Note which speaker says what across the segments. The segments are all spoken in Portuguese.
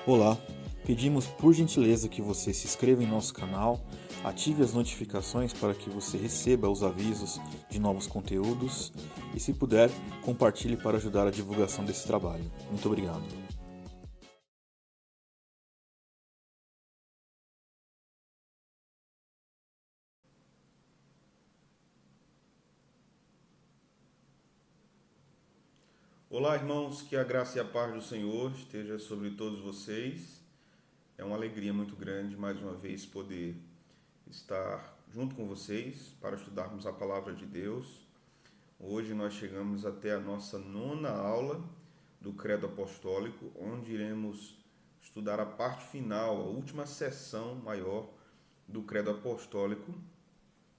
Speaker 1: Olá, pedimos por gentileza que você se inscreva em nosso canal, ative as notificações para que você receba os avisos de novos conteúdos e, se puder, compartilhe para ajudar a divulgação desse trabalho. Muito obrigado.
Speaker 2: Olá, irmãos, que a graça e a paz do Senhor esteja sobre todos vocês. É uma alegria muito grande, mais uma vez, poder estar junto com vocês para estudarmos a palavra de Deus. Hoje nós chegamos até a nossa nona aula do Credo Apostólico, onde iremos estudar a parte final, a última sessão maior do Credo Apostólico,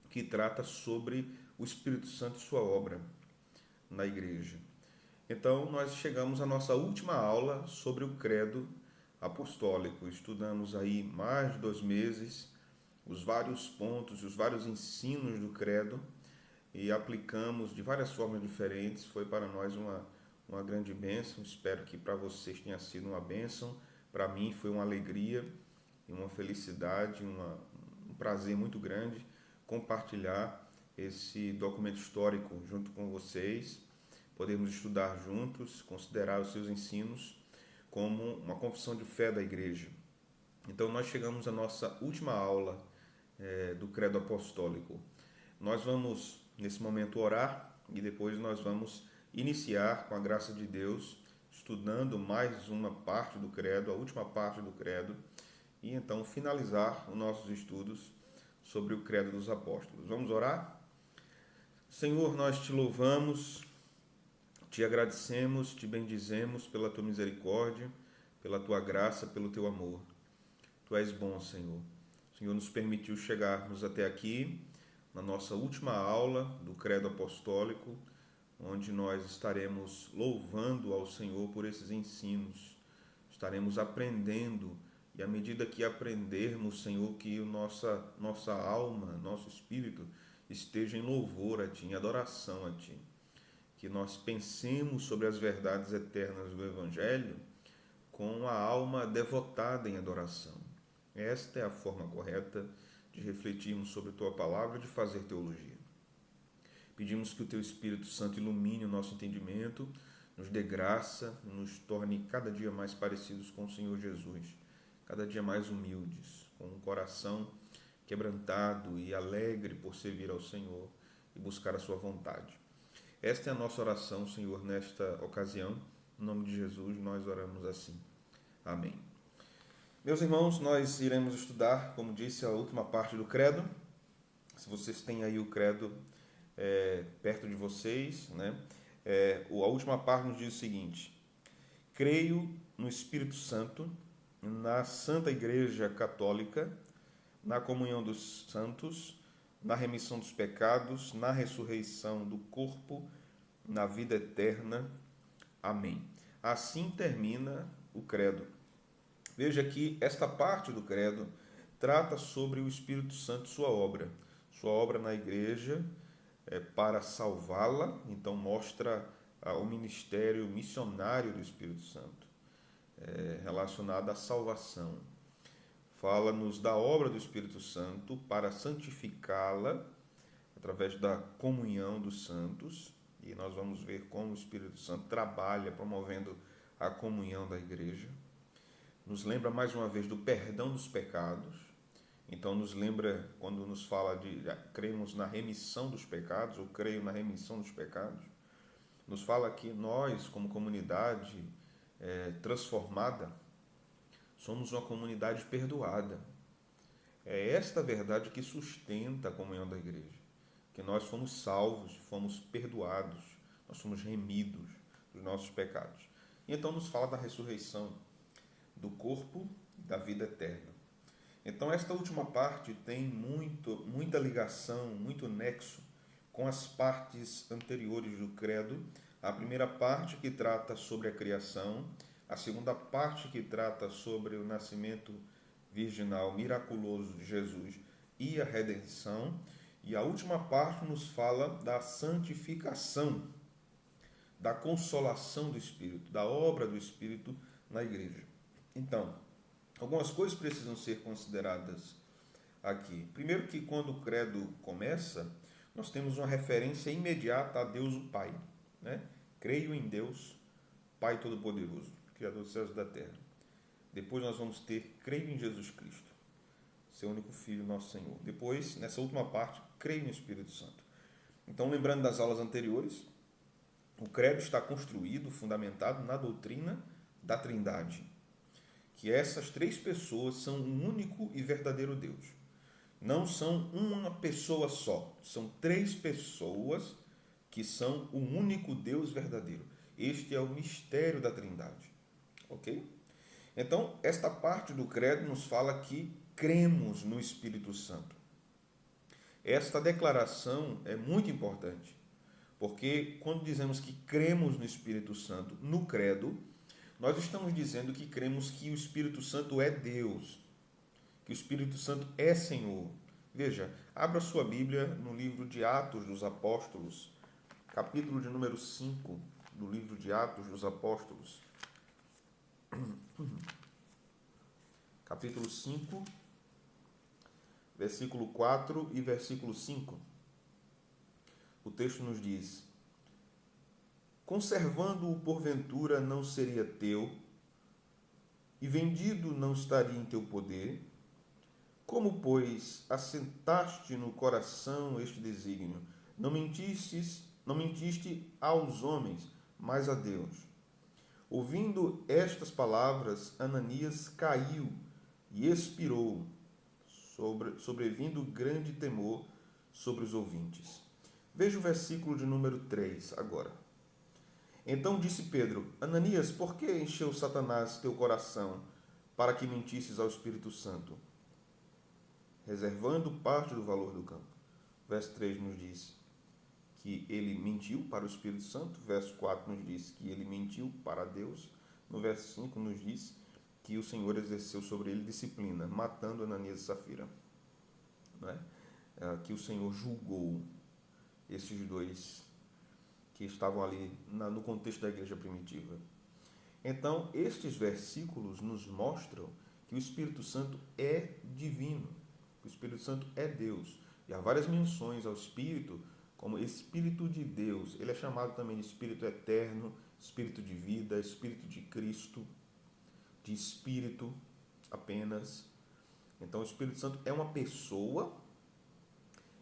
Speaker 2: que trata sobre o Espírito Santo e sua obra na igreja. Então, nós chegamos à nossa última aula sobre o credo apostólico. Estudamos aí mais de 2 meses os vários pontos e os vários ensinos do credo e aplicamos de várias formas diferentes. Foi para nós uma grande bênção. Espero que para vocês tenha sido uma bênção. Para mim foi uma alegria e uma felicidade, um prazer muito grande compartilhar esse documento histórico junto com vocês. Podemos estudar juntos, considerar os seus ensinos como uma confissão de fé da igreja. Então, nós chegamos à nossa última aula do Credo Apostólico. Nós vamos, nesse momento, orar e depois nós vamos iniciar, com a graça de Deus, estudando mais uma parte do Credo, a última parte do Credo, e então finalizar os nossos estudos sobre o Credo dos Apóstolos. Vamos orar? Senhor, nós te louvamos, te agradecemos, te bendizemos pela tua misericórdia, pela tua graça, pelo teu amor. Tu és bom, Senhor. O Senhor nos permitiu chegarmos até aqui, na nossa última aula do Credo Apostólico, onde nós estaremos louvando ao Senhor por esses ensinos. Estaremos aprendendo, e à medida que aprendermos, Senhor, que nossa alma, nosso espírito esteja em louvor a Ti, em adoração a Ti. Que nós pensemos sobre as verdades eternas do Evangelho com a alma devotada em adoração. Esta é a forma correta de refletirmos sobre a Tua Palavra e de fazer teologia. Pedimos que o Teu Espírito Santo ilumine o nosso entendimento, nos dê graça, nos torne cada dia mais parecidos com o Senhor Jesus, cada dia mais humildes, com um coração quebrantado e alegre por servir ao Senhor e buscar a Sua vontade. Esta é a nossa oração, Senhor, nesta ocasião. Em nome de Jesus, nós oramos assim. Amém. Meus irmãos, nós iremos estudar, como disse, a última parte do credo. Se vocês têm aí o credo perto de vocês, né? A última parte nos diz o seguinte: creio no Espírito Santo, na Santa Igreja Católica, na comunhão dos santos, na remissão dos pecados, na ressurreição do corpo, na vida eterna. Amém. Assim termina o credo. Veja que esta parte do credo trata sobre o Espírito Santo e sua obra na igreja para salvá-la. Então mostra o ministério missionário do Espírito Santo relacionado à salvação. Fala-nos da obra do Espírito Santo para santificá-la através da comunhão dos santos, e nós vamos ver como o Espírito Santo trabalha promovendo a comunhão da igreja. Nos lembra mais uma vez do perdão dos pecados. Então nos lembra quando nos fala de cremos na remissão dos pecados, ou creio na remissão dos pecados. Nos fala que nós, como comunidade transformada, somos uma comunidade perdoada. É esta verdade que sustenta a comunhão da igreja. Que nós fomos salvos, fomos perdoados, nós fomos remidos dos nossos pecados. E então nos fala da ressurreição do corpo e da vida eterna. Então esta última parte tem muita ligação, muito nexo com as partes anteriores do credo. A primeira parte que trata sobre a criação, a segunda parte que trata sobre o nascimento virginal miraculoso de Jesus e a redenção, e a última parte nos fala da santificação, da consolação do Espírito, da obra do Espírito na igreja. Então, algumas coisas precisam ser consideradas aqui. Primeiro que quando o credo começa, nós temos uma referência imediata a Deus o Pai, né? Creio em Deus, Pai Todo-Poderoso, Criador dos céus e da terra. Depois nós vamos ter creio em Jesus Cristo, seu único Filho, nosso Senhor. Depois, nessa última parte, creio no Espírito Santo. Então, lembrando das aulas anteriores, o credo está construído, fundamentado na doutrina da Trindade, que essas três pessoas são um único e verdadeiro Deus. Não são uma pessoa só, são três pessoas que são o único Deus verdadeiro. Este é o mistério da Trindade, ok? Então, esta parte do credo nos fala que cremos no Espírito Santo. Esta declaração é muito importante, porque quando dizemos que cremos no Espírito Santo, no credo, nós estamos dizendo que cremos que o Espírito Santo é Deus, que o Espírito Santo é Senhor. Veja, abra sua Bíblia no livro de Atos dos Apóstolos, capítulo de número 5 do livro de Atos dos Apóstolos. Capítulo 5, versículo 4 e versículo 5. O texto nos diz: conservando-o porventura não seria teu, e vendido não estaria em teu poder? Como, pois, assentaste no coração este desígnio? Não mentiste aos homens, mas a Deus. Ouvindo estas palavras, Ananias caiu e expirou, sobrevindo grande temor sobre os ouvintes. Veja o versículo de número 3 agora. Então disse Pedro: Ananias, por que encheu Satanás teu coração para que mentisses ao Espírito Santo, reservando parte do valor do campo? Verso 3 nos diz que ele mentiu para o Espírito Santo. Verso 4 nos diz que ele mentiu para Deus. No verso 5 nos diz que o Senhor exerceu sobre ele disciplina, matando Ananias e Safira. Não é? Que o Senhor julgou esses dois que estavam ali no contexto da igreja primitiva. Então, estes versículos nos mostram que o Espírito Santo é divino, que o Espírito Santo é Deus. E há várias menções ao Espírito como Espírito de Deus. Ele é chamado também de Espírito eterno, Espírito de vida, Espírito de Cristo, de Espírito apenas. Então, o Espírito Santo é uma pessoa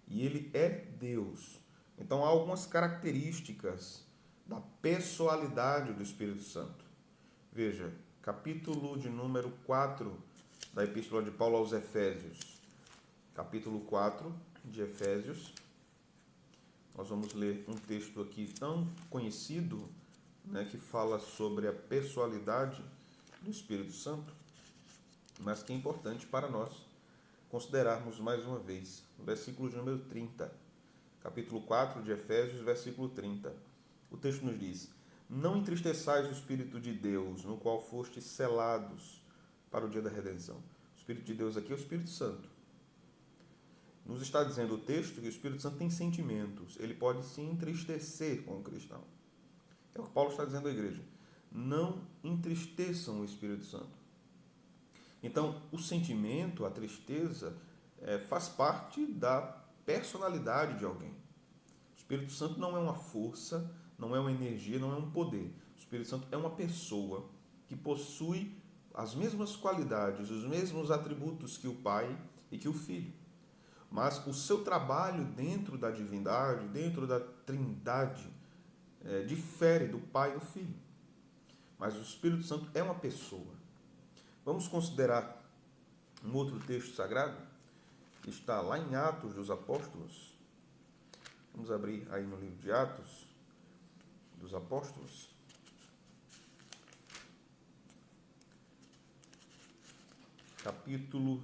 Speaker 2: e ele é Deus. Então, há algumas características da pessoalidade do Espírito Santo. Veja, capítulo de número 4 da Epístola de Paulo aos Efésios. Capítulo 4 de Efésios. Nós vamos ler um texto aqui tão conhecido, né, que fala sobre a pessoalidade do Espírito Santo, mas que é importante para nós considerarmos mais uma vez. Versículo de número 30. Capítulo 4 de Efésios, versículo 30. O texto nos diz: não entristeçais o Espírito de Deus, no qual fostes selados para o dia da redenção. O Espírito de Deus aqui é o Espírito Santo. Nos está dizendo o texto que o Espírito Santo tem sentimentos. Ele pode se entristecer com o cristão. É o que Paulo está dizendo à igreja. Não entristeçam o Espírito Santo. Então, o sentimento, a tristeza, faz parte da personalidade de alguém. O Espírito Santo não é uma força, não é uma energia, não é um poder. O Espírito Santo é uma pessoa que possui as mesmas qualidades, os mesmos atributos que o Pai e que o Filho. Mas o seu trabalho dentro da divindade, dentro da Trindade, difere do Pai e do Filho. Mas o Espírito Santo é uma pessoa. Vamos considerar um outro texto sagrado que está lá em Atos dos Apóstolos. Vamos abrir aí no livro de Atos dos Apóstolos. Capítulo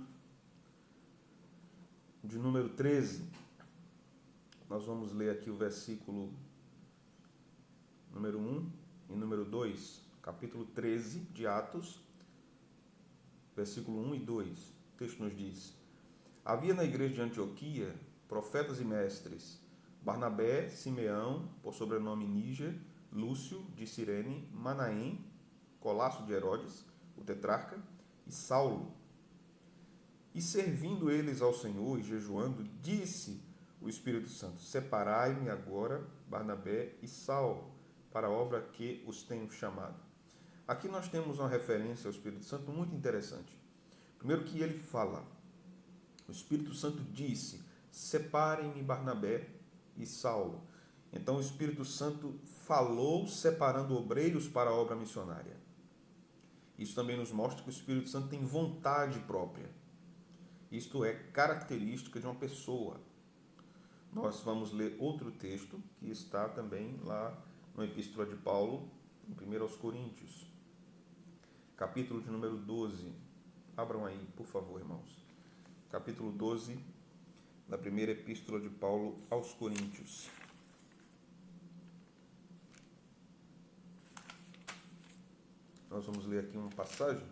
Speaker 2: de número 13. Nós vamos ler aqui o versículo número 1 e número 2. Capítulo 13 de Atos, versículo 1 e 2. O texto nos diz: havia na igreja de Antioquia profetas e mestres, Barnabé, Simeão, por sobrenome Níger, Lúcio, de Cirene, Manaém, Colasso de Herodes, o tetrarca, e Saulo. E servindo eles ao Senhor e jejuando, disse o Espírito Santo: separai-me agora Barnabé e Saulo para a obra que os tenho chamado. Aqui nós temos uma referência ao Espírito Santo muito interessante. Primeiro que ele fala, o Espírito Santo disse: separem-me Barnabé e Saulo. Então o Espírito Santo falou separando obreiros para a obra missionária. Isso também nos mostra que o Espírito Santo tem vontade própria. Isto é característica de uma pessoa. Nós vamos ler outro texto que está também lá na Epístola de Paulo, em 1 aos Coríntios, capítulo de número 12. Abram aí, por favor, irmãos. Capítulo 12 da primeira Epístola de Paulo aos Coríntios. Nós vamos ler aqui uma passagem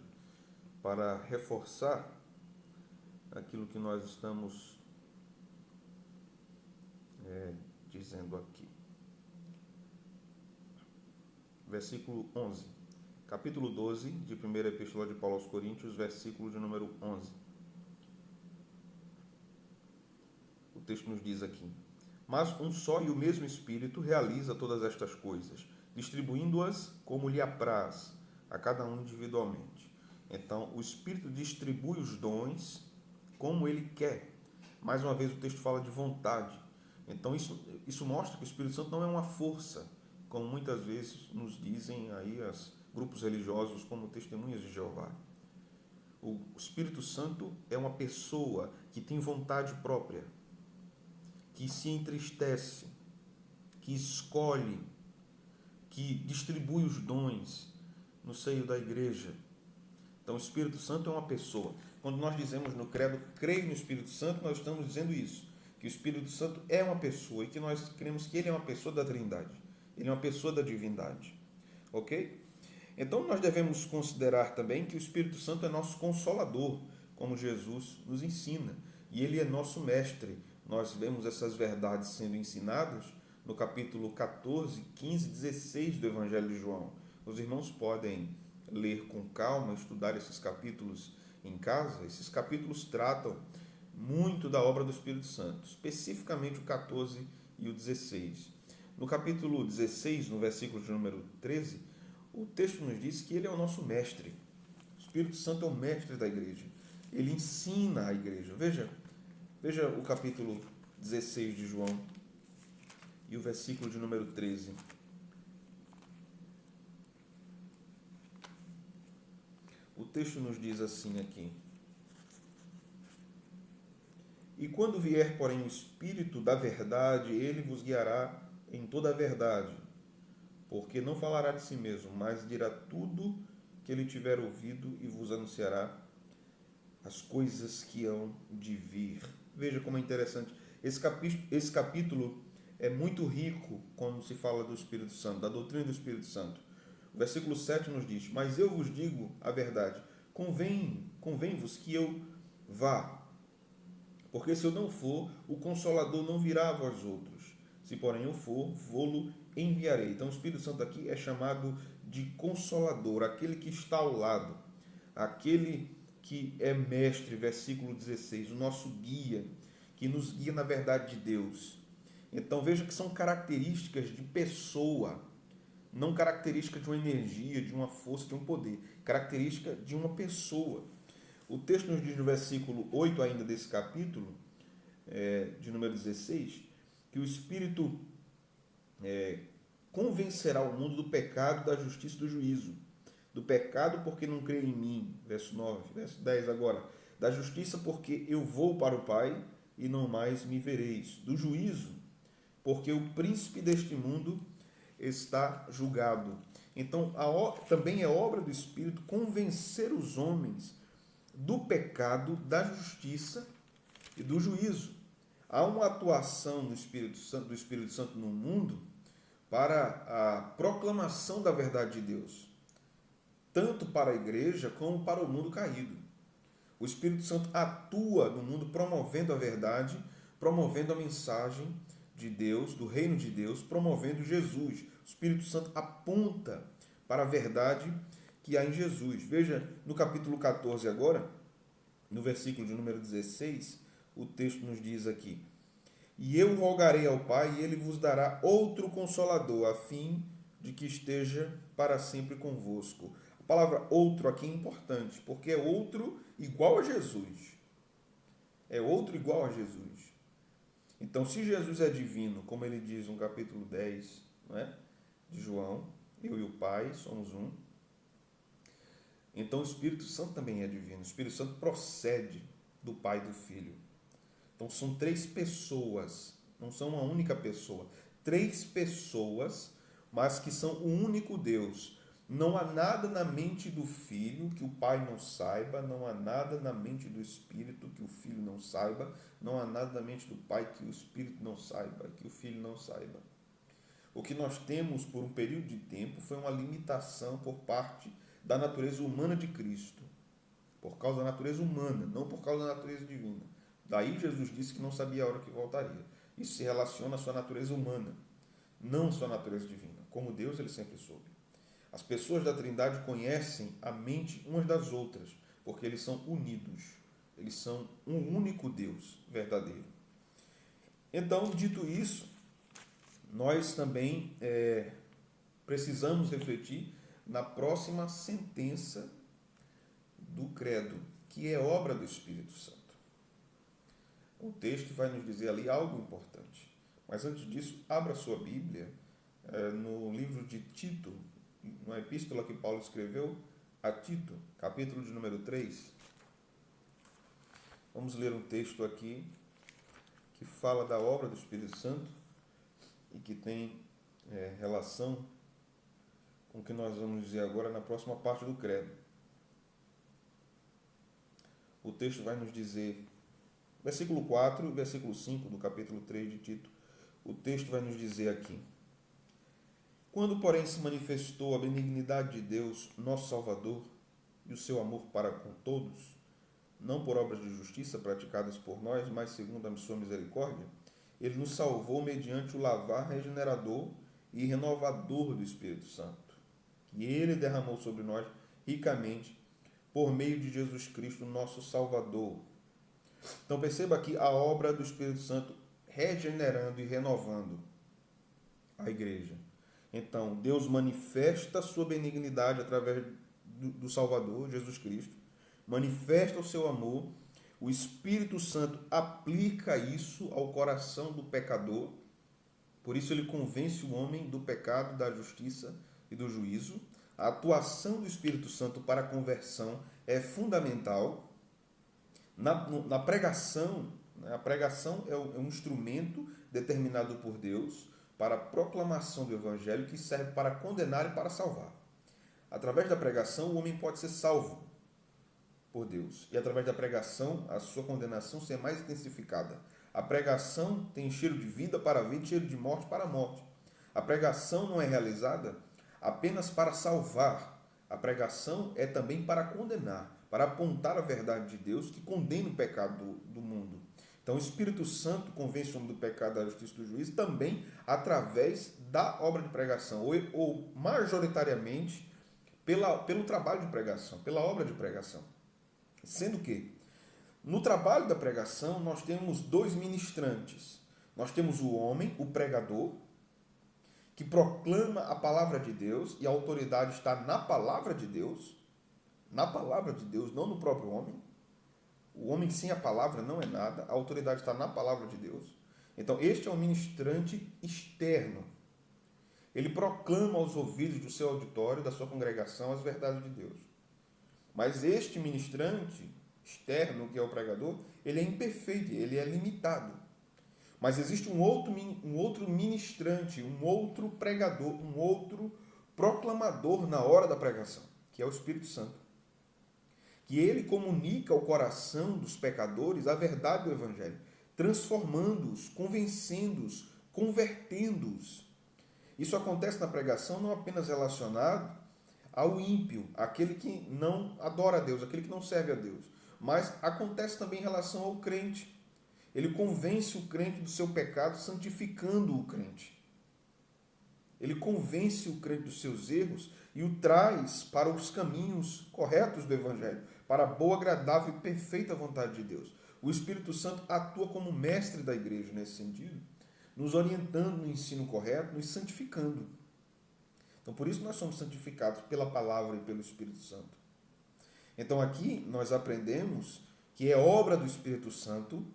Speaker 2: para reforçar aquilo que nós estamos dizendo aqui. Versículo 11. Capítulo 12 de 1ª Epístola de Paulo aos Coríntios, versículo de número 11. O texto nos diz aqui: mas um só e o mesmo Espírito realiza todas estas coisas, distribuindo-as como lhe apraz, a cada um individualmente. Então, o Espírito distribui os dons como ele quer. Mais uma vez, o texto fala de vontade. Então, isso mostra que o Espírito Santo não é uma força, como muitas vezes nos dizem aí os grupos religiosos como testemunhas de Jeová. O Espírito Santo é uma pessoa que tem vontade própria, que se entristece, que escolhe, que distribui os dons no seio da igreja. Então, o Espírito Santo é uma pessoa. Quando nós dizemos no credo, creio no Espírito Santo, nós estamos dizendo isso, que o Espírito Santo é uma pessoa e que nós cremos que ele é uma pessoa da Trindade. Ele é uma pessoa da divindade. Ok? Então, nós devemos considerar também que o Espírito Santo é nosso consolador, como Jesus nos ensina. E ele é nosso mestre. Nós vemos essas verdades sendo ensinadas no capítulo 14, 15 e 16 do Evangelho de João. Os irmãos podem ler com calma, estudar esses capítulos em casa. Esses capítulos tratam muito da obra do Espírito Santo, especificamente o 14 e o 16. No capítulo 16, no versículo de número 13, o texto nos diz que ele é o nosso mestre. O Espírito Santo é o mestre da igreja. Ele ensina a igreja. Veja o capítulo 16 de João e o versículo de número 13. O texto nos diz assim aqui: e quando vier, porém, o Espírito da verdade, ele vos guiará em toda a verdade, porque não falará de si mesmo, mas dirá tudo que ele tiver ouvido e vos anunciará as coisas que hão de vir. Veja como é interessante. Esse capítulo é muito rico quando se fala do Espírito Santo, da doutrina do Espírito Santo. O versículo 7 nos diz: mas eu vos digo a verdade, convém-vos que eu vá, porque se eu não for, o Consolador não virá a vós outros. Se porém eu for, vô-lo enviarei. Então o Espírito Santo aqui é chamado de Consolador, aquele que está ao lado, aquele que é mestre, versículo 16, o nosso guia, que nos guia na verdade de Deus. Então veja que são características de pessoa, não característica de uma energia, de uma força, de um poder, característica de uma pessoa. O texto nos diz no versículo 8 ainda desse capítulo, de número 16, que o Espírito convencerá o mundo do pecado, da justiça e do juízo. Do pecado porque não crê em mim, verso 9, verso 10 agora. Da justiça porque eu vou para o Pai e não mais me vereis. Do juízo porque o príncipe deste mundo está julgado. Então, também é obra do Espírito convencer os homens do pecado, da justiça e do juízo. Há uma atuação do Espírito Santo no mundo para a proclamação da verdade de Deus, tanto para a igreja como para o mundo caído. O Espírito Santo atua no mundo promovendo a verdade, promovendo a mensagem de Deus, do reino de Deus, promovendo Jesus. O Espírito Santo aponta para a verdade que há em Jesus. Veja no capítulo 14 agora, no versículo de número 16, o texto nos diz aqui: e eu rogarei ao Pai, e ele vos dará outro consolador, a fim de que esteja para sempre convosco. A palavra outro aqui é importante, porque é outro igual a Jesus. É outro igual a Jesus. Então, se Jesus é divino, como ele diz no capítulo 10, não é? De João, eu e o Pai somos um. Então, o Espírito Santo também é divino. O Espírito Santo procede do Pai e do Filho. Então, são três pessoas, não são uma única pessoa. Três pessoas, mas que são o único Deus. Não há nada na mente do Filho que o Pai não saiba, não há nada na mente do Espírito que o Filho não saiba, não há nada na mente do Pai que o Espírito não saiba, que o Filho não saiba. O que nós temos por um período de tempo foi uma limitação por parte da natureza humana de Cristo, por causa da natureza humana, não por causa da natureza divina. Daí Jesus disse que não sabia a hora que voltaria. Isso se relaciona à sua natureza humana, não à sua natureza divina. Como Deus, ele sempre soube. As pessoas da Trindade conhecem a mente umas das outras, porque eles são unidos. Eles são um único Deus verdadeiro. Então, dito isso, nós também precisamos refletir na próxima sentença do credo, que é obra do Espírito Santo. O texto vai nos dizer ali algo importante. Mas antes disso, abra sua Bíblia no livro de Tito, uma epístola que Paulo escreveu a Tito, capítulo de número 3. Vamos ler um texto aqui que fala da obra do Espírito Santo e que tem relação com o que nós vamos dizer agora na próxima parte do credo. O texto vai nos dizer, versículo 4 e versículo 5 do capítulo 3 de Tito, o texto vai nos dizer aqui: quando, porém, se manifestou a benignidade de Deus, nosso Salvador, e o seu amor para com todos, não por obras de justiça praticadas por nós, mas segundo a sua misericórdia, ele nos salvou mediante o lavar regenerador e renovador do Espírito Santo, que ele derramou sobre nós ricamente por meio de Jesus Cristo, nosso Salvador. Então perceba aqui a obra do Espírito Santo regenerando e renovando a igreja. Então, Deus manifesta a sua benignidade através do Salvador, Jesus Cristo, manifesta o seu amor, o Espírito Santo aplica isso ao coração do pecador, por isso ele convence o homem do pecado, da justiça e do juízo. A atuação do Espírito Santo para a conversão é fundamental. Na pregação, a pregação é um instrumento determinado por Deus para a proclamação do Evangelho, que serve para condenar e para salvar. Através da pregação, o homem pode ser salvo por Deus. E através da pregação, a sua condenação ser mais intensificada. A pregação tem cheiro de vida para a vida, cheiro de morte para a morte. A pregação não é realizada apenas para salvar. A pregação é também para condenar, para apontar a verdade de Deus que condena o pecado do mundo. Então, o Espírito Santo convence o homem do pecado, da justiça e do juízo também através da obra de pregação, ou majoritariamente pelo trabalho de pregação, pela obra de pregação. Sendo que, no trabalho da pregação, nós temos dois ministrantes. Nós temos o homem, o pregador, que proclama a palavra de Deus, e a autoridade está na palavra de Deus, não no próprio homem. O homem sem a palavra não é nada, a autoridade está na palavra de Deus. Então, este é o ministrante externo. Ele proclama aos ouvidos do seu auditório, da sua congregação, as verdades de Deus. Mas este ministrante externo, que é o pregador, ele é imperfeito, ele é limitado. Mas existe um outro ministrante, um outro pregador, um outro proclamador na hora da pregação, que é o Espírito Santo. Que ele comunica ao coração dos pecadores a verdade do Evangelho, transformando-os, convencendo-os, convertendo-os. Isso acontece na pregação não apenas relacionado ao ímpio, aquele que não adora a Deus, aquele que não serve a Deus, mas acontece também em relação ao crente. Ele convence o crente do seu pecado, santificando o crente. Ele convence o crente dos seus erros e o traz para os caminhos corretos do Evangelho, para a boa, agradável e perfeita vontade de Deus. O Espírito Santo atua como mestre da igreja nesse sentido, nos orientando no ensino correto, nos santificando. Então, por isso nós somos santificados pela palavra e pelo Espírito Santo. Então, aqui nós aprendemos que é obra do Espírito Santo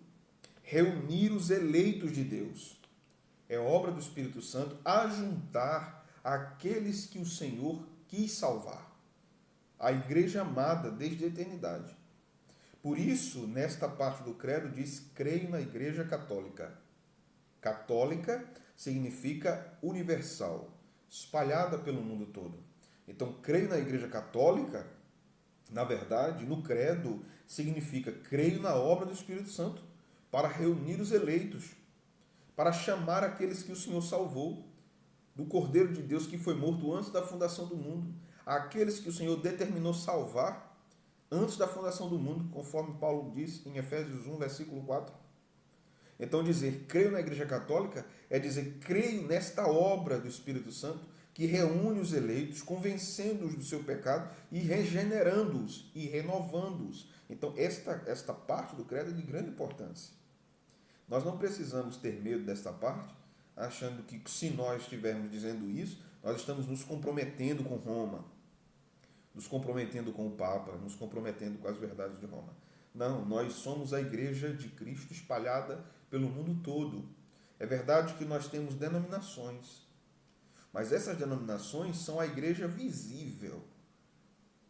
Speaker 2: reunir os eleitos de Deus. É obra do Espírito Santo ajuntar aqueles que o Senhor quis salvar. A igreja amada desde a eternidade. Por isso, nesta parte do credo diz: creio na igreja católica. Católica significa universal, espalhada pelo mundo todo. Então, creio na igreja católica, na verdade, no credo, significa creio na obra do Espírito Santo para reunir os eleitos, para chamar aqueles que o Senhor salvou, do Cordeiro de Deus que foi morto antes da fundação do mundo, aqueles que o Senhor determinou salvar antes da fundação do mundo, conforme Paulo diz em Efésios 1, versículo 4. Então, dizer creio na Igreja Católica é dizer creio nesta obra do Espírito Santo que reúne os eleitos, convencendo-os do seu pecado e regenerando-os e renovando-os. Então, esta parte do credo é de grande importância. Nós não precisamos ter medo desta parte, achando que se nós estivermos dizendo isso, nós estamos nos comprometendo com Roma, nos comprometendo com o Papa, nos comprometendo com as verdades de Roma. Não, nós somos a Igreja de Cristo espalhada pelo mundo todo. É verdade que nós temos denominações, mas essas denominações são a igreja visível.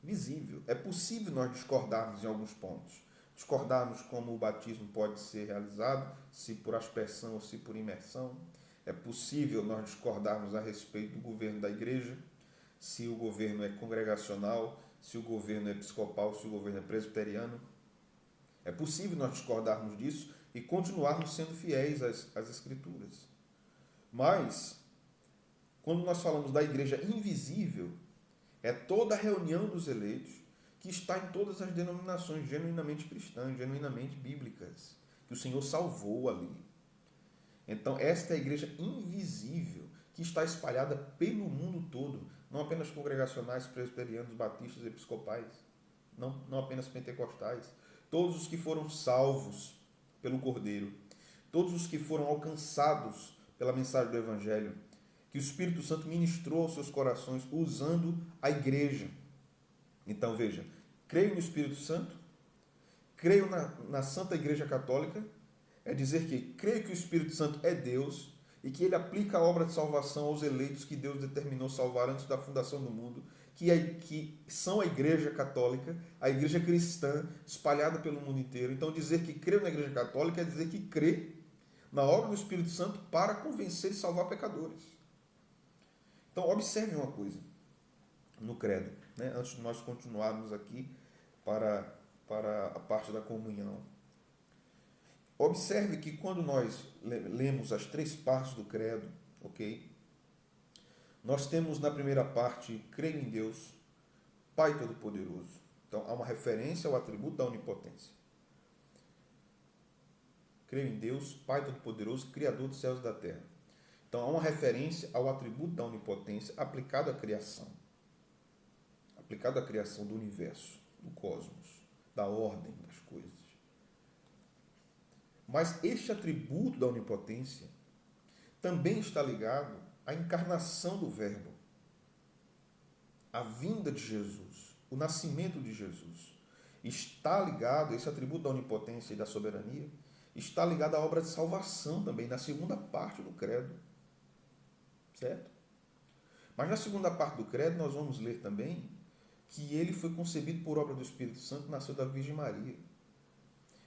Speaker 2: Visível. É possível nós discordarmos em alguns pontos. Discordarmos como o batismo pode ser realizado, se por aspersão ou se por imersão. É possível nós discordarmos a respeito do governo da igreja, se o governo é congregacional, se o governo é episcopal, se o governo é presbiteriano. É possível nós discordarmos disso e continuarmos sendo fiéis às Escrituras. Mas, quando nós falamos da igreja invisível, é toda a reunião dos eleitos que está em todas as denominações genuinamente cristãs, genuinamente bíblicas, que o Senhor salvou ali. Então, esta é a igreja invisível que está espalhada pelo mundo todo, não apenas congregacionais, presbiterianos, batistas, episcopais, não apenas pentecostais, todos os que foram salvos pelo Cordeiro, todos os que foram alcançados pela mensagem do Evangelho, que o Espírito Santo ministrou aos seus corações usando a igreja. Então veja, creio no Espírito Santo, creio na Santa Igreja Católica, é dizer que creio que o Espírito Santo é Deus e que ele aplica a obra de salvação aos eleitos que Deus determinou salvar antes da fundação do mundo, que são a Igreja Católica, a Igreja Cristã, espalhada pelo mundo inteiro. Então dizer que creio na Igreja Católica é dizer que crê na obra do Espírito Santo para convencer e salvar pecadores. Então, observe uma coisa no credo, né? Antes de nós continuarmos aqui para a parte da comunhão. Observe que quando nós lemos as três partes do credo, ok? Nós temos na primeira parte, creio em Deus, Pai Todo-Poderoso. Então, há uma referência ao atributo da onipotência. Creio em Deus, Pai Todo-Poderoso, Criador dos céus e da terra. Então, há uma referência ao atributo da onipotência aplicado à criação. Aplicado à criação do universo, do cosmos, da ordem das coisas. Mas este atributo da onipotência também está ligado à encarnação do Verbo, à vinda de Jesus, o nascimento de Jesus. Está ligado, esse atributo da onipotência e da soberania, está ligado à obra de salvação também, na segunda parte do credo. Certo? Mas na segunda parte do credo nós vamos ler também que ele foi concebido por obra do Espírito Santo, nasceu da Virgem Maria.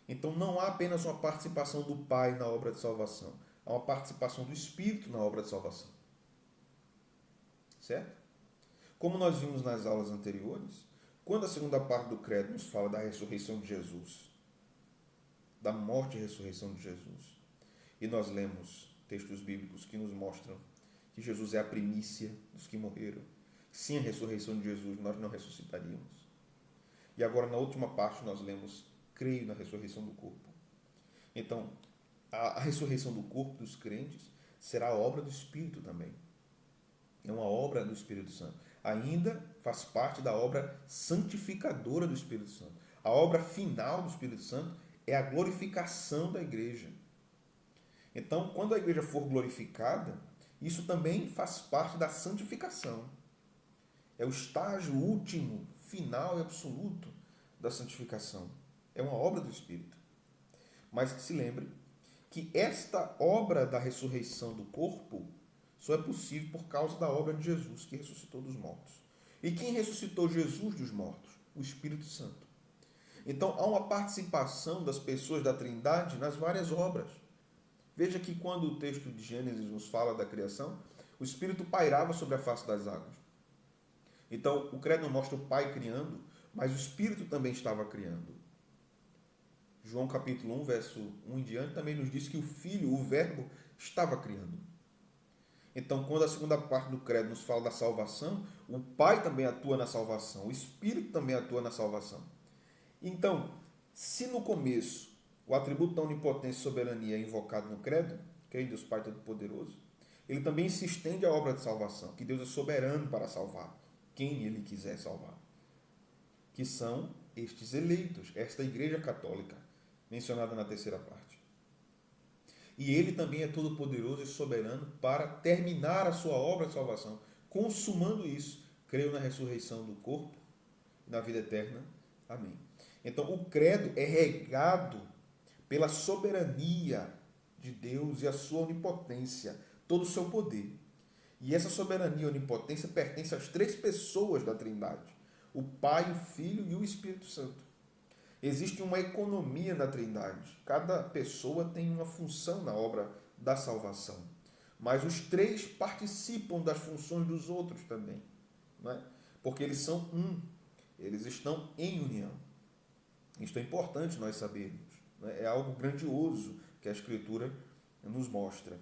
Speaker 2: Então não há apenas uma participação do Pai na obra de salvação, há uma participação do Espírito na obra de salvação. Certo? Como nós vimos nas aulas anteriores, quando a segunda parte do credo nos fala da ressurreição de Jesus, da morte e ressurreição de Jesus, e nós lemos textos bíblicos que nos mostram que Jesus é a primícia dos que morreram. Sem a ressurreição de Jesus, nós não ressuscitaríamos. E agora, na última parte, nós lemos, creio na ressurreição do corpo. Então, a ressurreição do corpo dos crentes será a obra do Espírito também. É uma obra do Espírito Santo. Ainda faz parte da obra santificadora do Espírito Santo. A obra final do Espírito Santo é a glorificação da igreja. Então, quando a igreja for glorificada, isso também faz parte da santificação. É o estágio último, final e absoluto da santificação. É uma obra do Espírito. Mas se lembre que esta obra da ressurreição do corpo só é possível por causa da obra de Jesus, que ressuscitou dos mortos. E quem ressuscitou Jesus dos mortos? O Espírito Santo. Então, há uma participação das pessoas da Trindade nas várias obras. Veja que quando o texto de Gênesis nos fala da criação, o Espírito pairava sobre a face das águas. Então, o credo não mostra o Pai criando, mas o Espírito também estava criando. João capítulo 1, verso 1 em diante, também nos diz que o Filho, o Verbo, estava criando. Então, quando a segunda parte do credo nos fala da salvação, o Pai também atua na salvação, o Espírito também atua na salvação. Então, se no começo o atributo da onipotência e soberania é invocado no credo, creio em Deus Pai Todo-Poderoso, ele também se estende à obra de salvação, que Deus é soberano para salvar quem ele quiser salvar, que são estes eleitos, esta igreja católica, mencionada na terceira parte. E ele também é todo-poderoso e soberano para terminar a sua obra de salvação, consumando isso. Creio na ressurreição do corpo, na vida eterna. Amém. Então, o credo é regado pela soberania de Deus e a sua onipotência, todo o seu poder. E essa soberania e onipotência pertence às três pessoas da Trindade: o Pai, o Filho e o Espírito Santo. Existe uma economia na Trindade. Cada pessoa tem uma função na obra da salvação. Mas os três participam das funções dos outros também. Não é? Porque eles são um. Eles estão em união. Isto é importante nós sabermos. É algo grandioso que a Escritura nos mostra.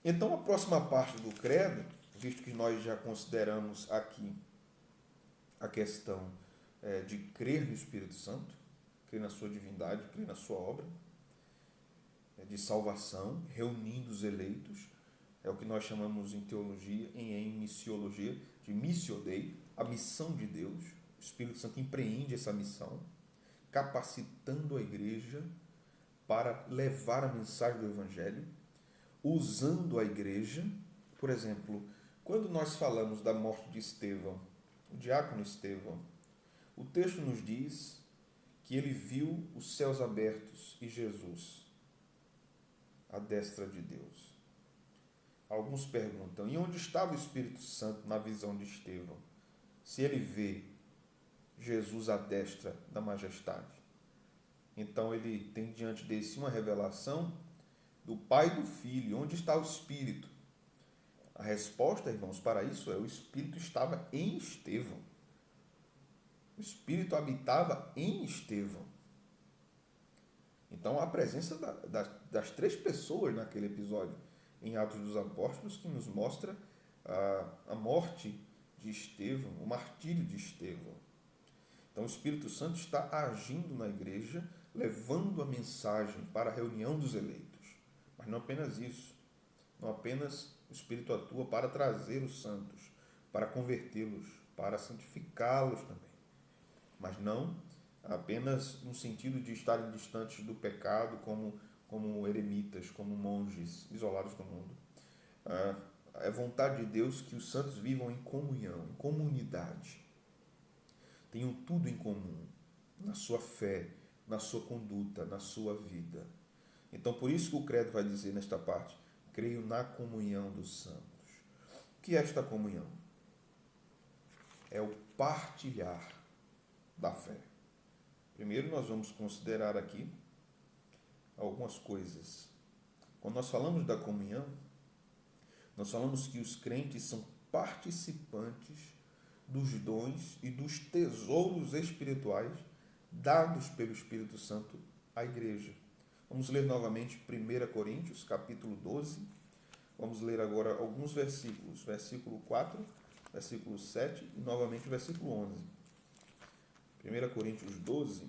Speaker 2: Então, a próxima parte do credo, visto que nós já consideramos aqui a questão de crer no Espírito Santo, crer na sua divindade, crer na sua obra de salvação, reunindo os eleitos, é o que nós chamamos em teologia, em missiologia, de missio Dei, a missão de Deus. O Espírito Santo empreende essa missão, capacitando a igreja para levar a mensagem do Evangelho, usando a igreja. Por exemplo, quando nós falamos da morte de Estevão, o diácono Estevão, o texto nos diz que ele viu os céus abertos e Jesus à destra de Deus. Alguns perguntam, e onde estava o Espírito Santo na visão de Estevão, se ele vê Jesus à destra da majestade? Então ele tem diante de si uma revelação do Pai e do Filho. Onde está o Espírito? A resposta, irmãos, para isso é: o Espírito estava em Estevão. O Espírito habitava em Estevão. Então, a presença das três pessoas naquele episódio em Atos dos Apóstolos, que nos mostra a morte de Estevão, o martírio de Estevão. Então, o Espírito Santo está agindo na igreja, levando a mensagem para a reunião dos eleitos. Mas não apenas isso. Não apenas o Espírito atua para trazer os santos, para convertê-los, para santificá-los também. Mas não apenas no sentido de estarem distantes do pecado como eremitas, como monges isolados do mundo. É vontade de Deus que os santos vivam em comunhão, em comunidade. Tenham tudo em comum, na sua fé, na sua conduta, na sua vida. Então, por isso que o credo vai dizer nesta parte: creio na comunhão dos santos. O que é esta comunhão? É o partilhar da fé. Primeiro, nós vamos considerar aqui algumas coisas. Quando nós falamos da comunhão, nós falamos que os crentes são participantes dos dons e dos tesouros espirituais dados pelo Espírito Santo à igreja. Vamos ler novamente 1 Coríntios, capítulo 12. Vamos ler agora alguns versículos. Versículo 4, versículo 7 e novamente o versículo 11. 1 Coríntios 12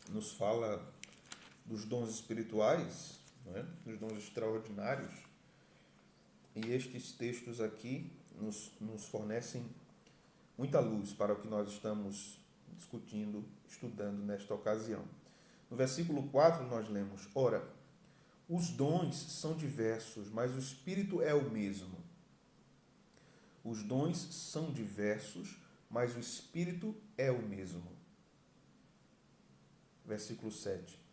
Speaker 2: nos fala dos dons espirituais, não é? Dos dons extraordinários. E estes textos aqui nos fornecem muita luz para o que nós estamos discutindo, estudando nesta ocasião. No versículo 4 nós lemos: Ora, os dons são diversos, mas o Espírito é o mesmo. Os dons são diversos, mas o Espírito é o mesmo. Versículo 7.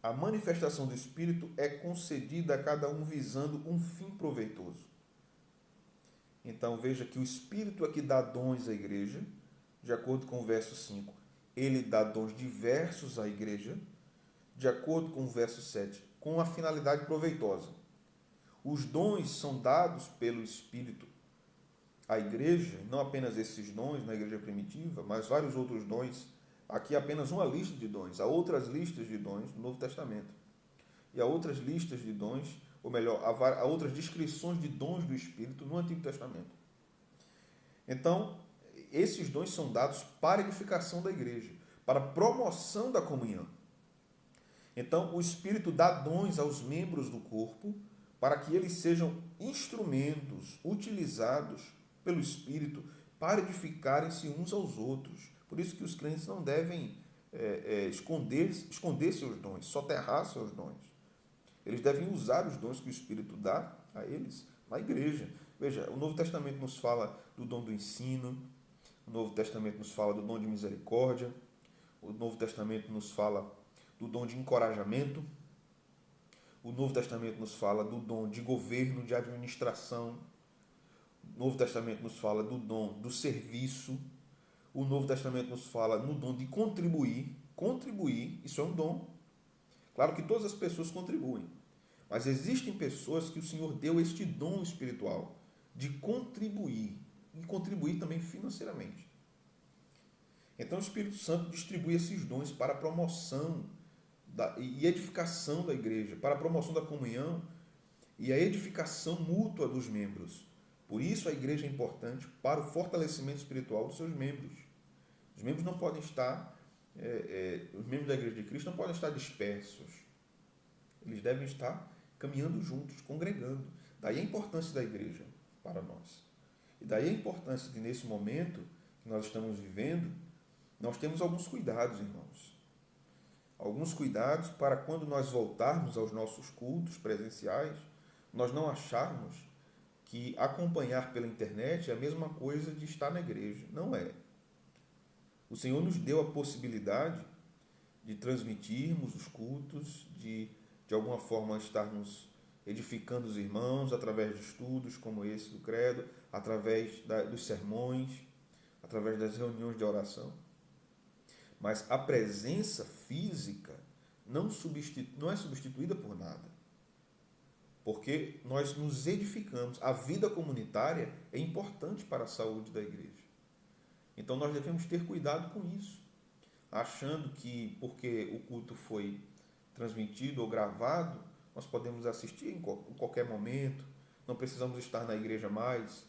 Speaker 2: A manifestação do Espírito é concedida a cada um visando um fim proveitoso. Então veja que o Espírito é que dá dons à igreja, de acordo com o verso 5. Ele dá dons diversos à igreja, de acordo com o verso 7, com a finalidade proveitosa. Os dons são dados pelo Espírito à igreja, não apenas esses dons na igreja primitiva, mas vários outros dons. Aqui é apenas uma lista de dons. Há outras listas de dons no Novo Testamento. E há outras listas de dons, ou melhor, há outras descrições de dons do Espírito no Antigo Testamento. Então, esses dons são dados para a edificação da igreja, para a promoção da comunhão. Então, o Espírito dá dons aos membros do corpo para que eles sejam instrumentos utilizados pelo Espírito para edificarem-se uns aos outros. Por isso que os crentes não devem esconder seus dons, soterrar seus dons. Eles devem usar os dons que o Espírito dá a eles na igreja. Veja, o Novo Testamento nos fala do dom do ensino, o Novo Testamento nos fala do dom de misericórdia, o Novo Testamento nos fala do dom de encorajamento, o Novo Testamento nos fala do dom de governo, de administração, o Novo Testamento nos fala do dom do serviço, o Novo Testamento nos fala no dom de contribuir. Contribuir, isso é um dom. Claro que todas as pessoas contribuem, mas existem pessoas que o Senhor deu este dom espiritual de contribuir, e contribuir também financeiramente. Então o Espírito Santo distribui esses dons para a promoção e edificação da igreja, para a promoção da comunhão e a edificação mútua dos membros. Por isso a igreja é importante para o fortalecimento espiritual dos seus membros. Os membros não podem estar, os membros da igreja de Cristo não podem estar dispersos. Eles devem estar caminhando juntos, congregando. Daí a importância da igreja para nós. E daí a importância de, nesse momento que nós estamos vivendo, nós temos alguns cuidados, irmãos. Alguns cuidados para quando nós voltarmos aos nossos cultos presenciais, nós não acharmos que acompanhar pela internet é a mesma coisa de estar na igreja. Não é. O Senhor nos deu a possibilidade de transmitirmos os cultos, de alguma forma estarmos edificando os irmãos através de estudos como esse do Credo, através dos sermões, através das reuniões de oração. Mas a presença física não é substituída por nada. Porque nós nos edificamos. A vida comunitária é importante para a saúde da igreja. Então nós devemos ter cuidado com isso, achando que porque o culto foi transmitido ou gravado, nós podemos assistir em qualquer momento, não precisamos estar na igreja mais,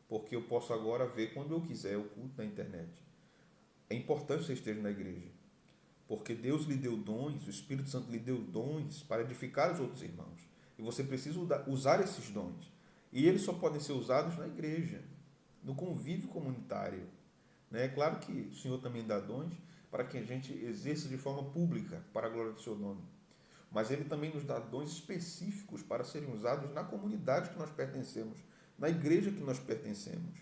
Speaker 2: porque eu posso agora ver quando eu quiser o culto na internet. É importante que você esteja na igreja, porque Deus lhe deu dons, o Espírito Santo lhe deu dons para edificar os outros irmãos. E você precisa usar esses dons. E eles só podem ser usados na igreja, no convívio comunitário. É claro que o Senhor também dá dons para que a gente exerça de forma pública para a glória do seu nome. Mas Ele também nos dá dons específicos para serem usados na comunidade que nós pertencemos, na igreja que nós pertencemos.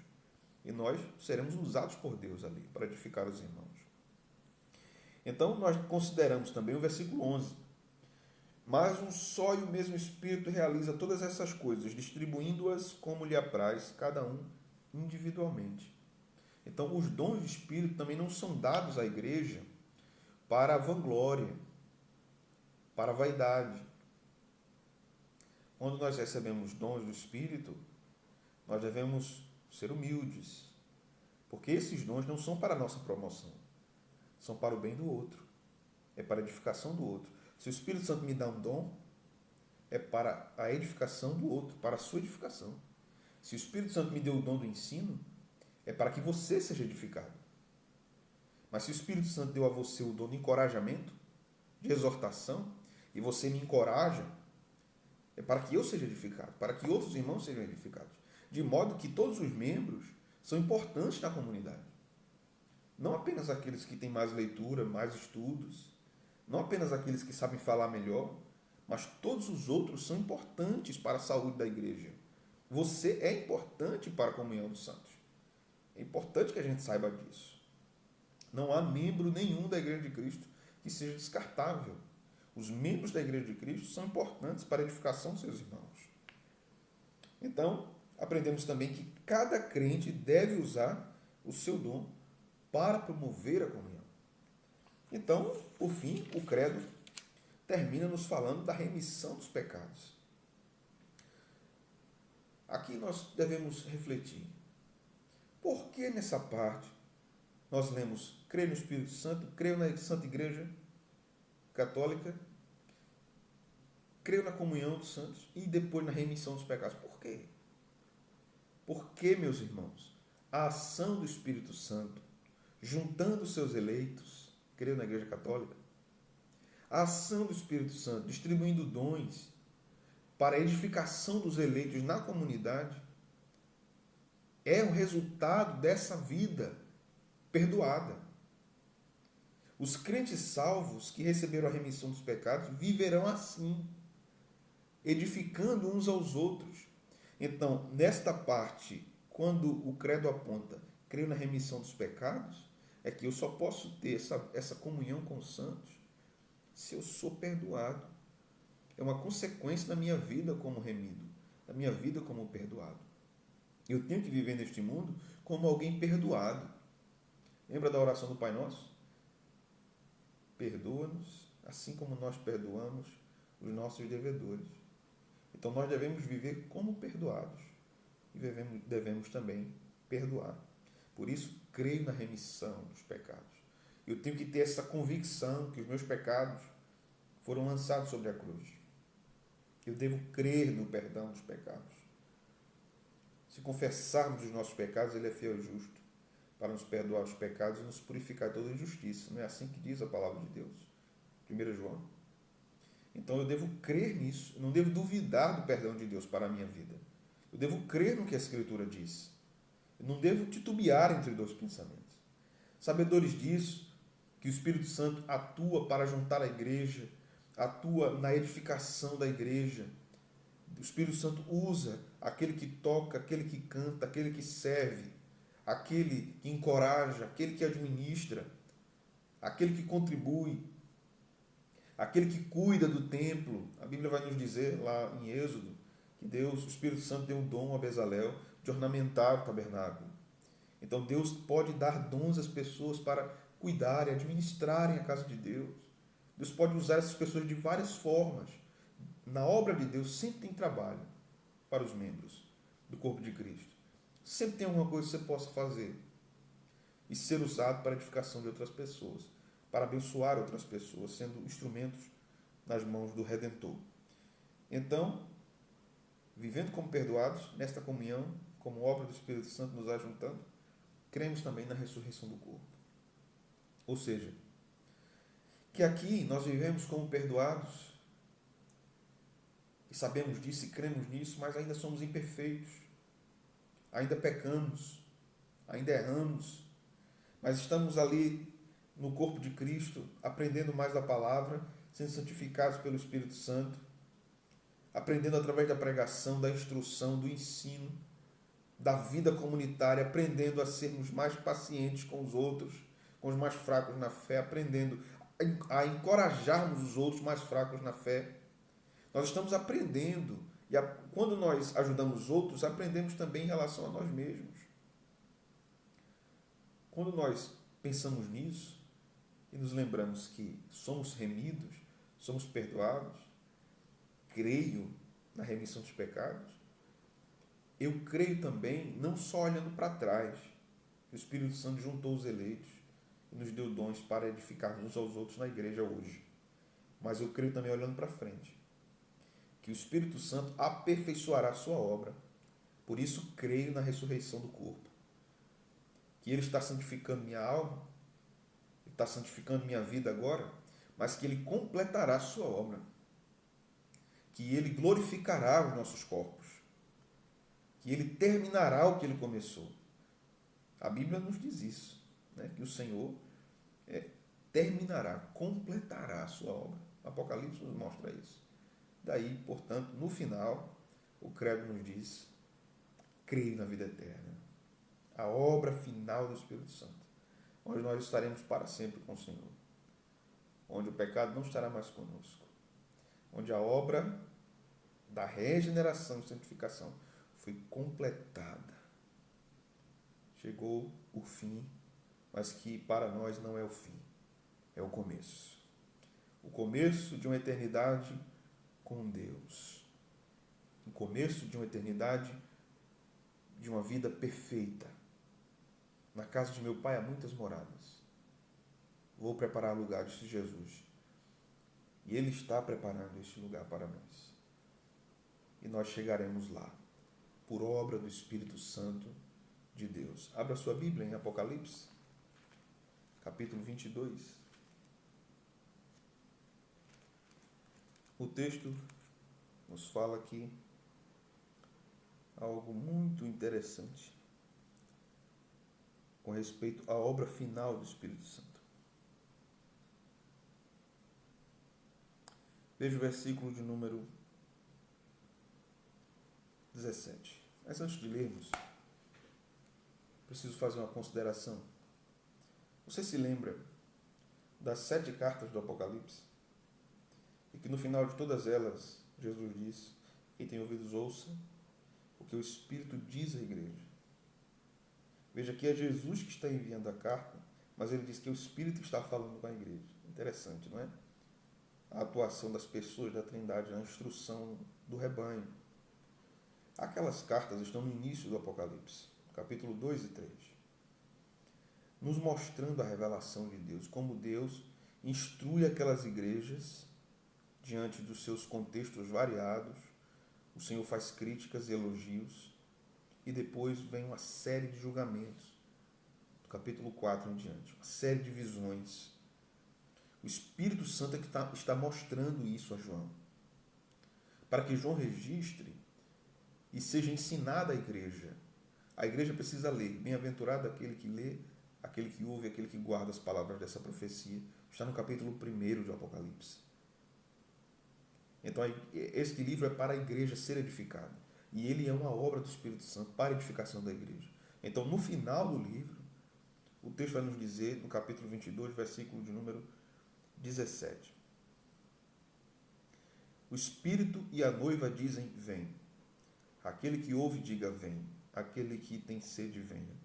Speaker 2: E nós seremos usados por Deus ali para edificar os irmãos. Então, nós consideramos também o versículo 11. Mas um só e o mesmo Espírito realiza todas essas coisas, distribuindo-as como lhe apraz, cada um individualmente. Então, os dons do Espírito também não são dados à igreja para a vanglória, para a vaidade. Quando nós recebemos dons do Espírito, nós devemos ser humildes, porque esses dons não são para a nossa promoção, são para o bem do outro, é para a edificação do outro. Se o Espírito Santo me dá um dom, é para a edificação do outro, para a sua edificação. Se o Espírito Santo me deu o dom do ensino, é para que você seja edificado. Mas se o Espírito Santo deu a você o dom de encorajamento, de exortação, e você me encoraja, É para que eu seja edificado, para que outros irmãos sejam edificados. De modo que todos os membros são importantes na comunidade. Não apenas aqueles que têm mais leitura, mais estudos, não apenas aqueles que sabem falar melhor, mas todos os outros são importantes para a saúde da igreja. Você é importante para a comunhão dos santos. É importante que a gente saiba disso. Não há membro nenhum da Igreja de Cristo que seja descartável. Os membros da Igreja de Cristo são importantes para a edificação dos seus irmãos. Então, aprendemos também que cada crente deve usar o seu dom para promover a comunhão. Então, por fim, o credo termina nos falando da remissão dos pecados. Aqui nós devemos refletir. Por que nessa parte nós lemos creio no Espírito Santo, creio na Santa Igreja Católica, creio na comunhão dos santos e depois na remissão dos pecados? Por quê? Porque, meus irmãos, a ação do Espírito Santo, juntando os seus eleitos, creio na Igreja Católica, a ação do Espírito Santo, distribuindo dons para a edificação dos eleitos na comunidade, é o resultado dessa vida perdoada. Os crentes salvos que receberam a remissão dos pecados viverão assim, edificando uns aos outros. Então, nesta parte, quando o credo aponta, creio na remissão dos pecados, é que eu só posso ter essa comunhão com os santos se eu sou perdoado. É uma consequência da minha vida como remido, da minha vida como perdoado. Eu tenho que viver neste mundo como alguém perdoado. Lembra da oração do Pai Nosso? Perdoa-nos, assim como nós perdoamos os nossos devedores. Então nós devemos viver como perdoados e devemos também perdoar. Por isso, creio na remissão dos pecados. Eu tenho que ter essa convicção que os meus pecados foram lançados sobre a cruz. Eu devo crer no perdão dos pecados. Se confessarmos os nossos pecados, Ele é fiel e justo para nos perdoar os pecados e nos purificar de toda injustiça. Não é assim que diz a palavra de Deus? 1 João. Então eu devo crer nisso. Eu não devo duvidar do perdão de Deus para a minha vida. Eu devo crer no que a Escritura diz. Eu não devo titubear entre dois pensamentos. Sabedores disso, que o Espírito Santo atua para juntar a igreja, atua na edificação da igreja. O Espírito Santo usa aquele que toca, aquele que canta, aquele que serve, aquele que encoraja, aquele que administra, aquele que contribui, aquele que cuida do templo. A Bíblia vai nos dizer lá em Êxodo que Deus, o Espírito Santo, deu um dom a Bezalel de ornamentar o tabernáculo. Então Deus pode dar dons às pessoas para cuidarem, administrarem a casa de Deus. Deus pode usar essas pessoas de várias formas. Na obra de Deus sempre tem trabalho para os membros do corpo de Cristo. Sempre tem alguma coisa que você possa fazer e ser usado para a edificação de outras pessoas, para abençoar outras pessoas, sendo instrumentos nas mãos do Redentor. Então, vivendo como perdoados, nesta comunhão, como obra do Espírito Santo nos ajuntando, cremos também na ressurreição do corpo. Ou seja, que aqui nós vivemos como perdoados, e sabemos disso e cremos nisso, mas ainda somos imperfeitos, ainda pecamos, ainda erramos, mas estamos ali no corpo de Cristo, aprendendo mais da palavra, sendo santificados pelo Espírito Santo, aprendendo através da pregação, da instrução, do ensino, da vida comunitária, aprendendo a sermos mais pacientes com os outros, com os mais fracos na fé, aprendendo a encorajarmos os outros mais fracos na fé. Nós estamos aprendendo, e quando nós ajudamos os outros, aprendemos também em relação a nós mesmos. Quando nós pensamos nisso e nos lembramos que somos remidos, somos perdoados, creio na remissão dos pecados, eu creio também, não só olhando para trás, que o Espírito Santo juntou os eleitos e nos deu dons para edificarmos uns aos outros na igreja hoje. Mas eu creio também olhando para frente, que o Espírito Santo aperfeiçoará a sua obra. Por isso creio na ressurreição do corpo. Que Ele está santificando minha alma, Ele está santificando minha vida agora, mas que Ele completará a sua obra. que Ele glorificará os nossos corpos, que Ele terminará o que Ele começou. A Bíblia nos diz isso, né? Que o Senhor terminará, completará a sua obra. Apocalipse nos mostra isso. Daí, portanto, no final, o credo nos diz: creio na vida eterna, a obra final do Espírito Santo, onde nós estaremos para sempre com o Senhor, onde o pecado não estará mais conosco, onde a obra da regeneração e santificação foi completada. Chegou o fim, mas que para nós não é o fim, é o começo. O começo de uma eternidade com Deus. O começo de uma eternidade, de uma vida perfeita. Na casa de meu Pai há muitas moradas. Vou preparar lugar, disse Jesus. E Ele está preparando este lugar para nós. E nós chegaremos lá, por obra do Espírito Santo de Deus. Abra sua Bíblia em Apocalipse, capítulo 22. O texto nos fala aqui algo muito interessante com respeito à obra final do Espírito Santo. Veja o versículo de número 17. Mas antes de lermos, preciso fazer uma consideração. Você se lembra das 7 cartas do Apocalipse? E que no final de todas elas, Jesus diz: quem tem ouvidos ouça o que o Espírito diz à igreja. Veja que é Jesus que está enviando a carta, mas ele diz que o Espírito está falando com a igreja. Interessante, não é? A atuação das pessoas da Trindade na instrução do rebanho. Aquelas cartas estão no início do Apocalipse, capítulo 2 e 3, nos mostrando a revelação de Deus, como Deus instrui aquelas igrejas diante dos seus contextos variados. O Senhor faz críticas e elogios, e depois vem uma série de julgamentos, do capítulo 4 em diante, uma série de visões. O Espírito Santo é que está mostrando isso a João, para que João registre e seja ensinada à igreja. A igreja precisa ler. Bem-aventurado aquele que lê, aquele que ouve, aquele que guarda as palavras dessa profecia. Está no capítulo 1 do Apocalipse. Então, este livro é para a igreja ser edificada. E ele é uma obra do Espírito Santo para a edificação da igreja. Então, no final do livro, o texto vai nos dizer, no capítulo 22, versículo de número 17. O Espírito e a noiva dizem: vem. Aquele que ouve, diga: vem. Aquele que tem sede, venha.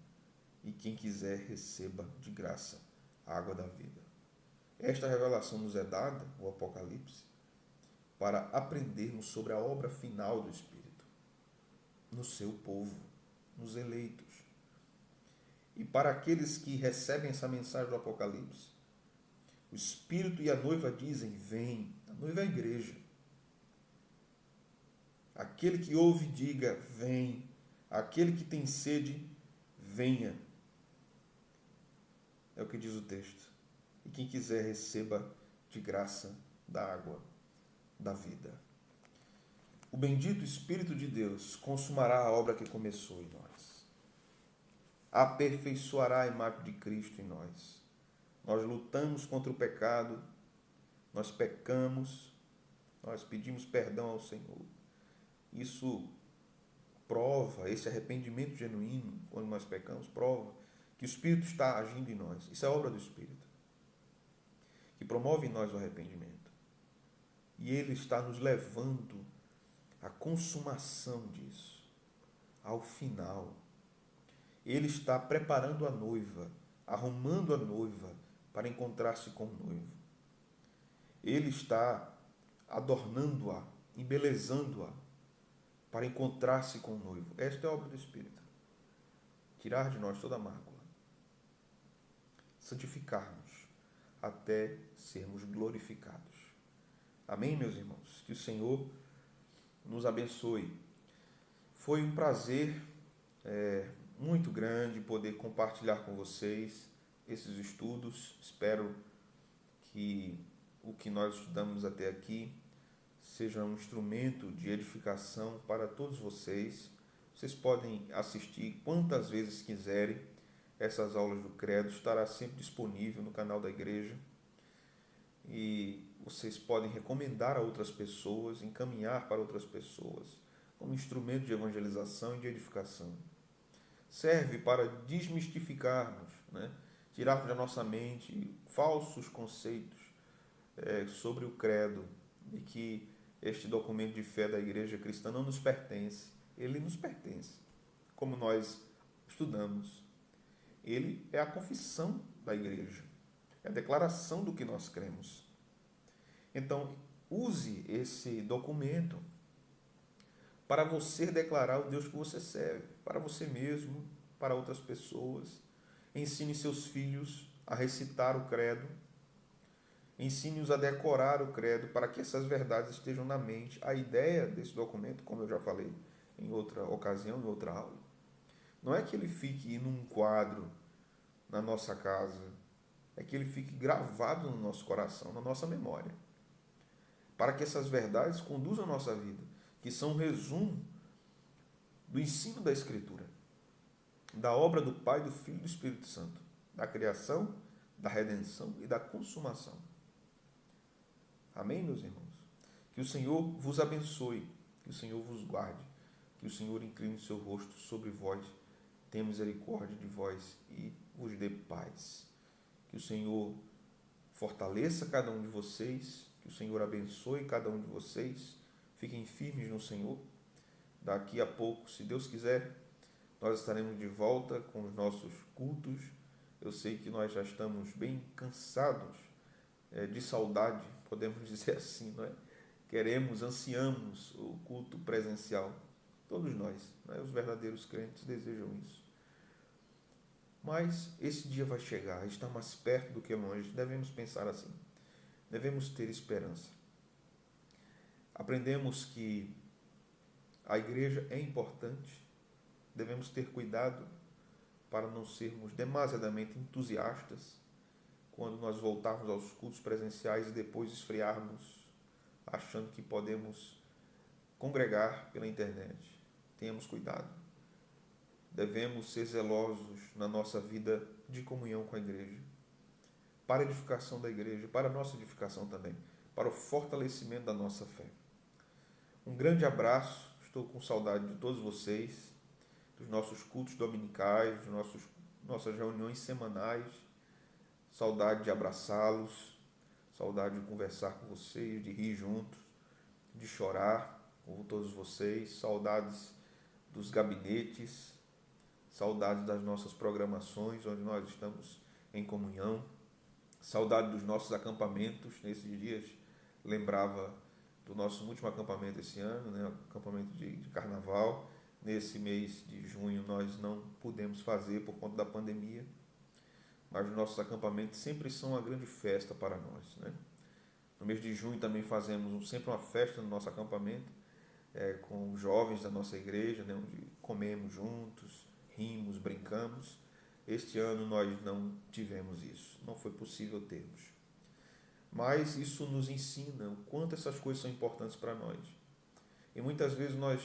Speaker 2: E quem quiser, receba de graça a água da vida. Esta revelação nos é dada, o Apocalipse, para aprendermos sobre a obra final do Espírito, no seu povo, nos eleitos. E para aqueles que recebem essa mensagem do Apocalipse, o Espírito e a noiva dizem: vem. A noiva é a igreja. Aquele que ouve, diga: vem. Aquele que tem sede, venha. É o que diz o texto. E quem quiser, receba de graça da água da vida. O bendito Espírito de Deus consumará a obra que começou em nós. Aperfeiçoará a imagem de Cristo em nós. Nós lutamos contra o pecado, nós pecamos, nós pedimos perdão ao Senhor. Isso prova, esse arrependimento genuíno, quando nós pecamos, prova que o Espírito está agindo em nós. Isso é obra do Espírito, que promove em nós o arrependimento. E Ele está nos levando à consumação disso, ao final. Ele está preparando a noiva, arrumando a noiva para encontrar-se com o noivo. Ele está adornando-a, embelezando-a para encontrar-se com o noivo. Esta é a obra do Espírito. Tirar de nós toda a mácula. Santificar-nos até sermos glorificados. Amém, meus irmãos? Que o Senhor nos abençoe. Foi um prazer muito grande poder compartilhar com vocês esses estudos. Espero que o que nós estudamos até aqui seja um instrumento de edificação para todos vocês. Vocês podem assistir quantas vezes quiserem. Essas aulas do Credo estará sempre disponível no canal da igreja. E vocês podem recomendar a outras pessoas, encaminhar para outras pessoas, como instrumento de evangelização e de edificação. Serve para desmistificarmos, tirarmos da nossa mente falsos conceitos sobre o credo, e que este documento de fé da igreja cristã não nos pertence. Ele nos pertence, como nós estudamos. Ele é a confissão da igreja, é a declaração do que nós cremos. Então, use esse documento para você declarar o Deus que você serve, para você mesmo, para outras pessoas. Ensine seus filhos a recitar o credo. Ensine-os a decorar o credo para que essas verdades estejam na mente. A ideia desse documento, como eu já falei em outra ocasião, em outra aula, não é que ele fique num quadro na nossa casa, é que ele fique gravado no nosso coração, na nossa memória, para que essas verdades conduzam a nossa vida, que são um resumo do ensino da Escritura, da obra do Pai, do Filho e do Espírito Santo, da criação, da redenção e da consumação. Amém, meus irmãos? Que o Senhor vos abençoe, que o Senhor vos guarde, que o Senhor incline o seu rosto sobre vós, tenha misericórdia de vós e vos dê paz. Que o Senhor fortaleça cada um de vocês, que o Senhor abençoe cada um de vocês, fiquem firmes no Senhor. Daqui a pouco, se Deus quiser, nós estaremos de volta com os nossos cultos. Eu sei que nós já estamos bem cansados de saudade, podemos dizer assim, não é? Queremos, ansiamos o culto presencial. Todos nós, os verdadeiros crentes, desejam isso. Mas esse dia vai chegar, está mais perto do que longe. Devemos pensar assim. Devemos ter esperança. Aprendemos que a igreja é importante. Devemos ter cuidado para não sermos demasiadamente entusiastas quando nós voltarmos aos cultos presenciais e depois esfriarmos, achando que podemos congregar pela internet. Tenhamos cuidado. Devemos ser zelosos na nossa vida de comunhão com a igreja, para a edificação da igreja, para a nossa edificação também, para o fortalecimento da nossa fé. Um grande abraço, estou com saudade de todos vocês, dos nossos cultos dominicais, nossas reuniões semanais, saudade de abraçá-los, saudade de conversar com vocês, de rir juntos, de chorar com todos vocês, saudades dos gabinetes, saudades das nossas programações, onde nós estamos em comunhão, saudade dos nossos acampamentos. Nesses dias, lembrava do nosso último acampamento esse ano, acampamento de carnaval. Nesse mês de junho nós não pudemos fazer por conta da pandemia, mas os nossos acampamentos sempre são uma grande festa para nós. No mês de junho também fazemos sempre uma festa no nosso acampamento, com os jovens da nossa igreja, onde comemos juntos, rimos, brincamos. Este ano nós não tivemos isso, não foi possível termos. Mas isso nos ensina o quanto essas coisas são importantes para nós. E muitas vezes nós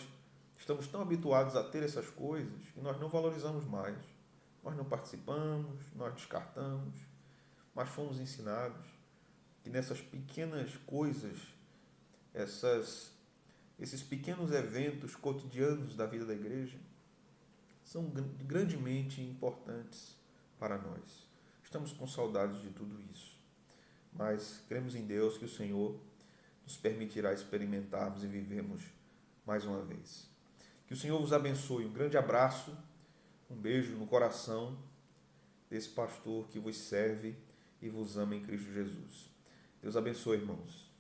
Speaker 2: estamos tão habituados a ter essas coisas que nós não valorizamos mais. Nós não participamos, nós descartamos, mas fomos ensinados que nessas pequenas coisas, esses pequenos eventos cotidianos da vida da igreja, são grandemente importantes para nós. Estamos com saudades de tudo isso, mas cremos em Deus que o Senhor nos permitirá experimentarmos e vivermos mais uma vez. Que o Senhor vos abençoe. Um grande abraço, um beijo no coração desse pastor que vos serve e vos ama em Cristo Jesus. Deus abençoe, irmãos.